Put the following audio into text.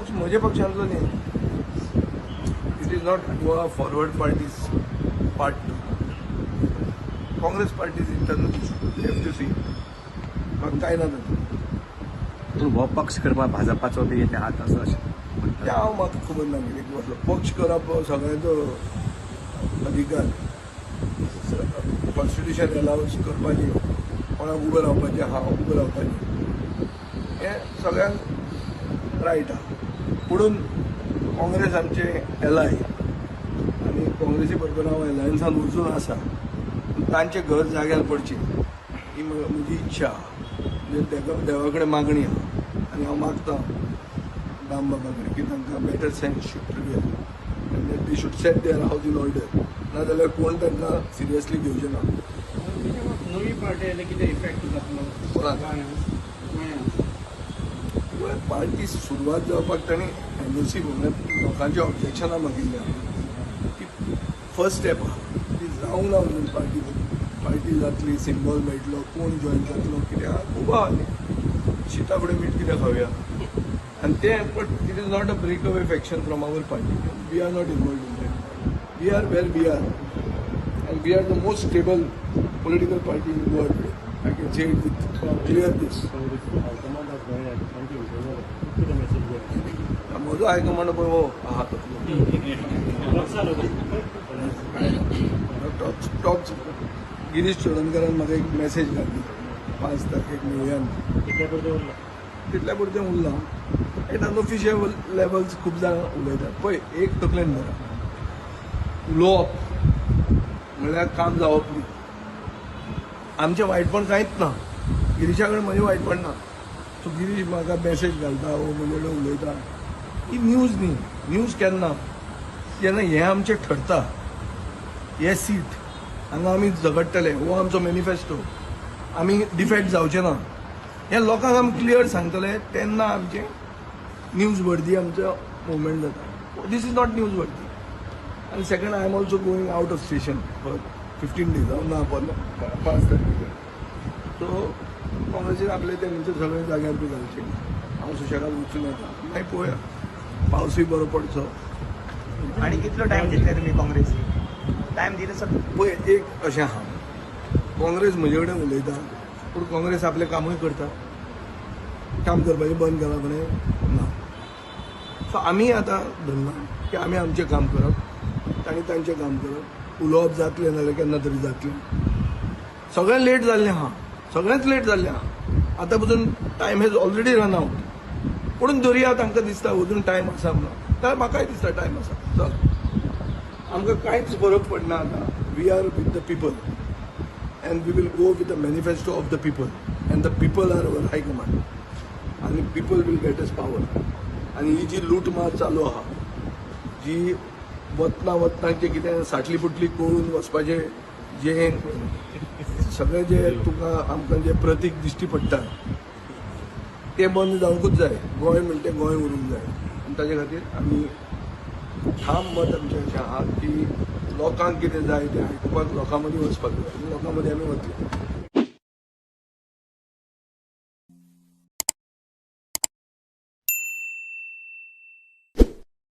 पक्ष म्हज्या पक्षांतलो न्ही. It is not Goa Forward parties part 2. Congress party is internal issue. F to C म्हाका कांय ना पूण हो पक्ष करपाक भाजपाचो बी येते हात असो अशें ते हांव म्हाका खबर ना कितें वतलो. पक्ष करप हो सगळ्यांचो अधिकार. कॉन्स्टिट्युशन एलावन्स करपाची, कोणाक उबें रावपाचें, हांव उबें रावपाचें, हें सगळ्यांक रायट आहा. पुणून काँग्रेस आमचें एलाय आनी काँग्रेसी बरोबर हांव एलायन्सान वचून आसा. तांचें घर जाग्यार पडचें ही म्हजी इच्छा आहा. म्हणजे ताका देवा कडेन मागणी आहा आनी हांव मागतां दाम बाबा कडेन की तांकां बेटर सेन्स शूड प्रिवेल आनी they should set their house in order. नाजाल्यार कोण तांकां सिरियसली घेवचें ना. नवी पार्टी आयले कितें इफेक्ट जातलो पार्टी सुरवात जावपाक तांणी एनओसी म्हणून लोकांची ऑब्जेक्शनां मागिल्ली की फर्स्ट स्टेप आहा ती जावंक ना म्हणून पार्टी जातली, सिंबॉल मेळटलो, कोण जॉयन जातलो, कितें आहा खूब आहा न्ही. शिता फुडें मीठ कितें खावया आनी तें. But it is not a break away faction from our party. We are not involved in that. We are where we are and we are the most stable political party in the world. I can say it with clear this. म्हजो high command पळय हो आहा talks Girish चोडणकरान म्हाका एक message घातली 5 तारखेक मेळुया. तितल्या पुरतें उरलां. एट अनऑफिशियल लेवल्स खूब जाण उलयतात पळय. एक तकलेन धरा, उलोवप म्हणल्यार काम जावप न्ही. आमचें वायटपण कांयच ना. गिरीशा कडेन म्हजें वायटपण ना. सो गिरीश म्हाका मॅसेज घालता वो म्हजे कडेन उलयता ही न्यूज न्ही. न्यूज केन्ना जेन्ना हें आमचें ठरता, हें सीट हांगा आमी झगडटले, हो आमचो मॅनिफेस्टो, आमी डिफेक्ट जावचे ना हें लोकांक आमी क्लियर सांगतले, तेन्ना आमचें न्यूज वर्दी आमचो मुवमेंट जाता. दीस इज नॉट न्यूज वर्दी. And second, I am also going out of station for 15 days. ना पण 5 तारखेक. सो काँग्रेसीन आपले ते म्हणजे सगळे जाग्यार बी घालचे. हांव सुशेगाद वचून येता. मागीर पळोवया. पावसूय बरो पडचो. आणि कितलो टायम दितले तुमी काँग्रेस? टायम दिले सर पळय एक अशें आहा, काँग्रेस म्हजे कडेन उलयता पूण काँग्रेस आपलें कामूय करता. काम करपाचें बंद केलां फुडें ना. सो आमी आतां धरना की आमी आमचें काम करप, तांणी तांचें काम करप. उलोवप जातलें नाल्यार केन्ना तरी जातलें. सगळें लेट जाल्लें आहा, सगळेंच लेट जाल्लें आहा. आतां पसून time hedge already run out. पुणून दर्या तांकां दिसता अजून टायम आसा म्हणून. तर म्हाकाय दिसता टायम आसा. चल आमकां कांयच फरक पडना आतां. We are with the people and we will go with the manifesto of the people and the people are our high command आनी people will get us power. आनी ही जी लूटमार चालू आहा, जी वतना जे कितें साटली पुटली करून वचपाचें जे सगळें जे तुका आमकां जे प्रतीक दिश्टी पडटा तें बंद जावंकूच जाय. गोंय म्हणटा तें गोंय उरूंक जाय. आनी ताचे खातीर आमी ठाम मत आमचें अशें आहा की लोकांक कितें जाय तें आयकुपाक लोकां मदीं वचपाक जाय. लोकां मदीं आमी वतले.